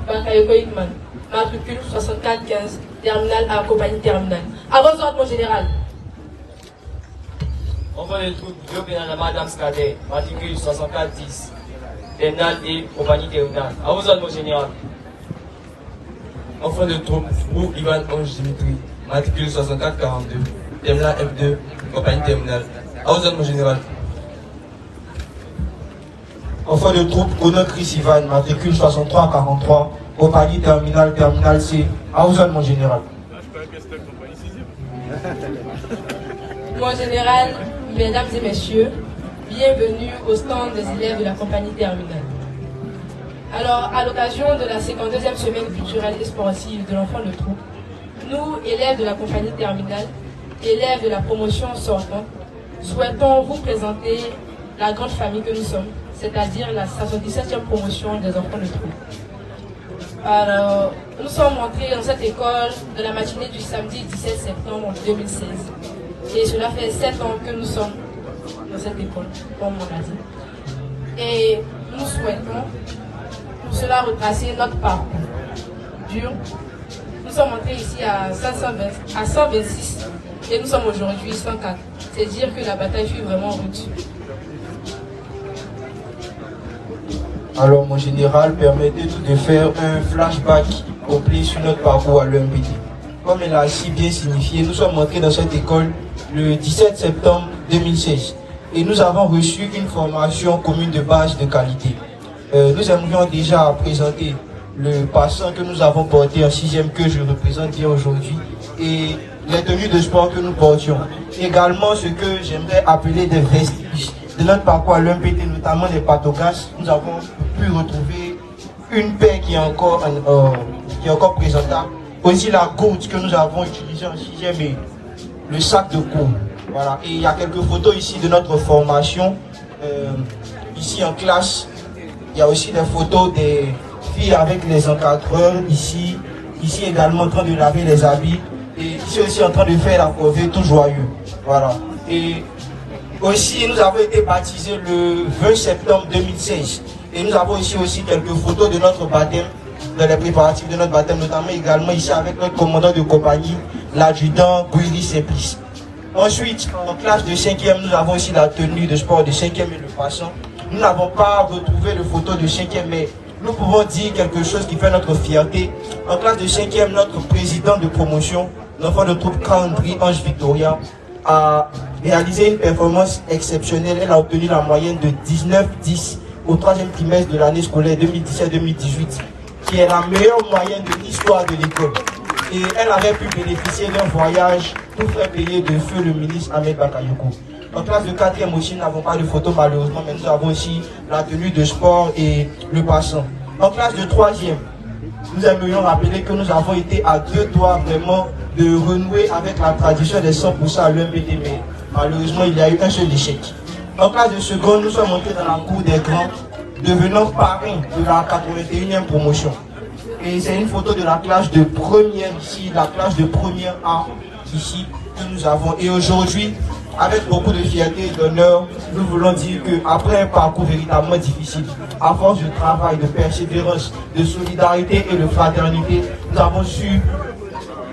Bakayoko Hickman, matricule 6415, terminal A, compagnie terminale. À vos ordres, mon général. Enfant de troupe, Diopénana Madame Scadet, matricule 6410, terminal D, compagnie terminale. À vos ordres, mon général. Enfant de troupe, Bou Ivan Onge Dimitri, matricule 6442, terminal F2, compagnie terminale. À vos ordres, mon général. Enfant de troupe, Kono Chris Ivan, matricule 6343, compagnie terminale, terminal C. À vos ordres, mon général. Mon général, mesdames et messieurs, bienvenue au stand des élèves de la compagnie terminale. Alors, à l'occasion de la 52e semaine culturelle et sportive de l'enfant de troupe, nous, élèves de la compagnie terminale, élèves de la promotion sortante, souhaitons vous présenter la grande famille que nous sommes, c'est-à-dire la 77e promotion des enfants de troupe. Alors, nous sommes entrés dans cette école de la matinée du samedi 17 septembre 2016. Et cela fait 7 ans que nous sommes dans cette école, comme on a dit. Et nous souhaitons pour cela retracer notre parcours dur. Nous sommes entrés ici à 126 et nous sommes aujourd'hui 104. C'est dire que la bataille fut vraiment rude. Alors, mon général, permettez tout de faire un flashback complet sur notre parcours à l'EMPT. Comme elle a si bien signifié, nous sommes entrés dans cette école le 17 septembre 2016 et nous avons reçu une formation commune de base de qualité. Nous aimerions déjà présenter le passant que nous avons porté en 6e que je représente bien aujourd'hui et les tenues de sport que nous portions. Également ce que j'aimerais appeler des vestiges de notre parcours à l'EMPT, notamment les patogas. Nous avons pu retrouver une paire qui est encore présentable. Aussi la gourde que nous avons utilisée en 6e et le sac de cours. Voilà. Et il y a quelques photos ici de notre formation. Ici en classe, il y a aussi des photos des filles avec les encadreurs. Ici également en train de laver les habits. Et ici aussi en train de faire la corvée tout joyeux. Voilà. Et aussi nous avons été baptisés le 20 septembre 2016. Et nous avons ici aussi quelques photos de notre baptême, dans les préparatifs de notre baptême, notamment également ici avec notre commandant de compagnie, l'adjudant Guiri Seplis. Ensuite, en classe de 5e, nous avons aussi la tenue de sport de 5e et le passant. Nous n'avons pas retrouvé de photos de 5e, mais nous pouvons dire quelque chose qui fait notre fierté. En classe de 5e, notre président de promotion, l'enfant de troupe Kandri Ange Victoria, a réalisé une performance exceptionnelle. Elle a obtenu la moyenne de 19-10 au 3e trimestre de l'année scolaire 2017-2018, qui est la meilleure moyenne de l'histoire de l'école. Et elle avait pu bénéficier d'un voyage tout frais payé de feu le ministre Ahmed Bakayoko. En classe de 4e aussi, nous n'avons pas de photos malheureusement, mais nous avons aussi la tenue de sport et le passant. En classe de 3e, nous aimerions rappeler que nous avons été à 2 doigts vraiment de renouer avec la tradition des 100% à l'EMPT, mais malheureusement il y a eu un seul échec. En classe de seconde, nous sommes montés dans la cour des grands, devenant parrain de la 81e promotion. Et c'est une photo de la classe de première ici, la classe de première A ici que nous avons. Et aujourd'hui, avec beaucoup de fierté et d'honneur, nous voulons dire qu'après un parcours véritablement difficile, à force de travail, de persévérance, de solidarité et de fraternité, nous avons su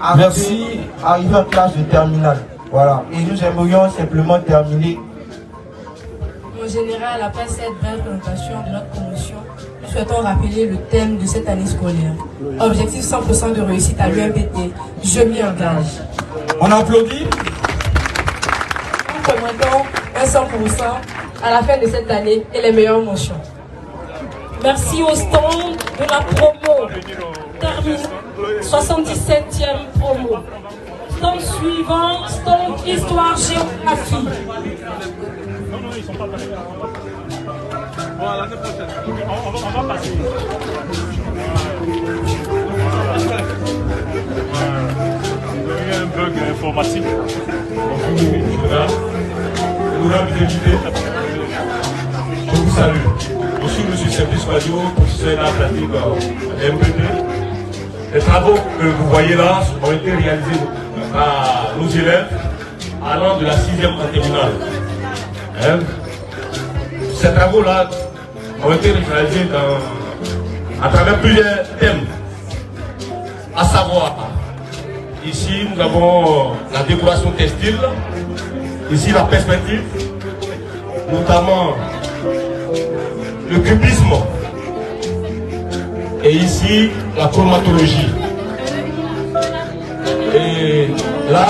arriver en classe de terminale. Voilà. Et nous aimerions simplement terminer. Mon général, après cette brève présentation de notre promotion, nous souhaitons rappeler le thème de cette année scolaire. Objectif 100% de réussite à l'UMPT. Je m'y engage. On applaudit. Nous promettons un 100% à la fin de cette année et les meilleures mentions. Merci au stand de la promo. Termine 77e promo. Stand suivant, stand histoire géographie. Ils sont pas passés. Bon, à l'année prochaine. On va passer. Il y a un bug informatique. Je vous salue. Je suis M. Service Radio, professeur d'art pratique à MPT. Les travaux que vous voyez là ont été réalisés à nos élèves allant de la 6e en terminale. Ces travaux-là ont été réalisés à travers plusieurs thèmes. à savoir, ici nous avons la décoration textile, ici la perspective, notamment le cubisme, et ici la chromatologie. Et là,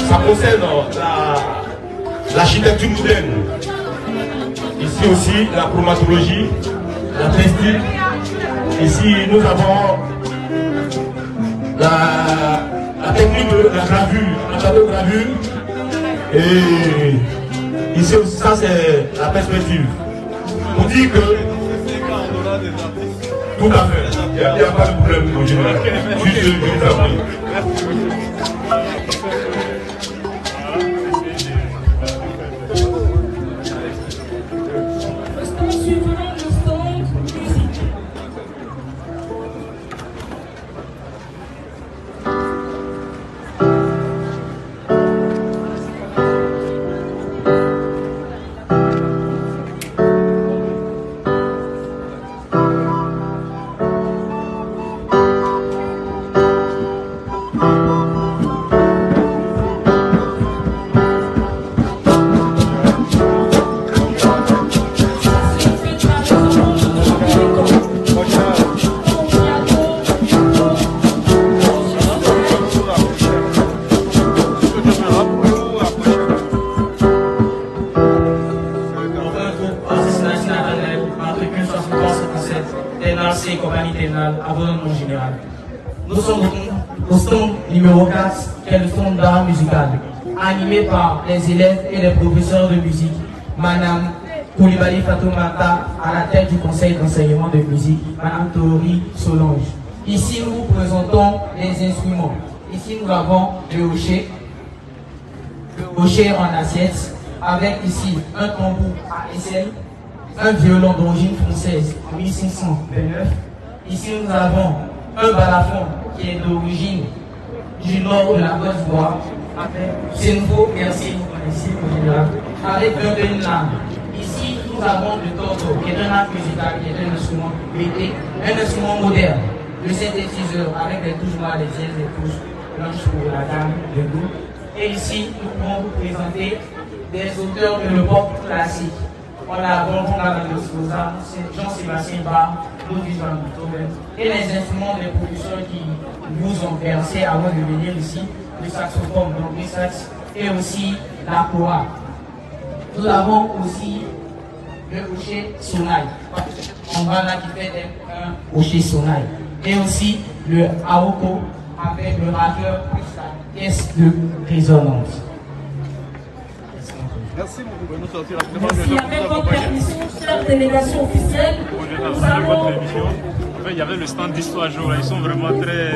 ça concerne l'architecture moderne. Ici aussi la chromatologie, la textile. Ici nous avons la technique de la gravure, la gravure. Et ici aussi, ça c'est la perspective. On dit que tout à fait, il n'y a pas de problème au général. Juste je vous en prie. Nous sommes au stand numéro 4, qui est le stand d'art musical, animé par les élèves et les professeurs de musique. Madame Koulibaly Fatoumata à la tête du conseil d'enseignement de musique, Madame Tori Solange. Ici, nous vous présentons les instruments. Ici, nous avons le hocher en assiette, avec ici un tambour à aisselle, un violon d'origine française en 1529. Ici, nous avons un balafon qui est d'origine du nord de la Côte d'Ivoire. C'est nouveau, merci, vous connaissez au général. Avec une lame. Ici, nous avons le tordo, qui est un art musical, qui est un instrument mété, un instrument moderne. Le synthétiseur avec les touches noires, les dièses, les touches blanches pour la gamme de goût. Et ici, nous pouvons vous présenter des auteurs de pop classique. On a Bonbon Sosa, Jean-Sébastien Bach, Ludwig van Beethoven, et les instruments des producteurs qui vous ont versé avant de venir ici, le saxophone, donc le sax, et aussi la kora. Nous avons aussi le hocher sonaï. On va là qui fait un hocher sonaï. Et aussi le aoko avec le racleur plus la pièce de résonance. Merci beaucoup. Nous sortir Merci. Avec votre permission, chère délégation officielle, nous allons... Il y avait le stand d'histoire jour, ils sont vraiment très...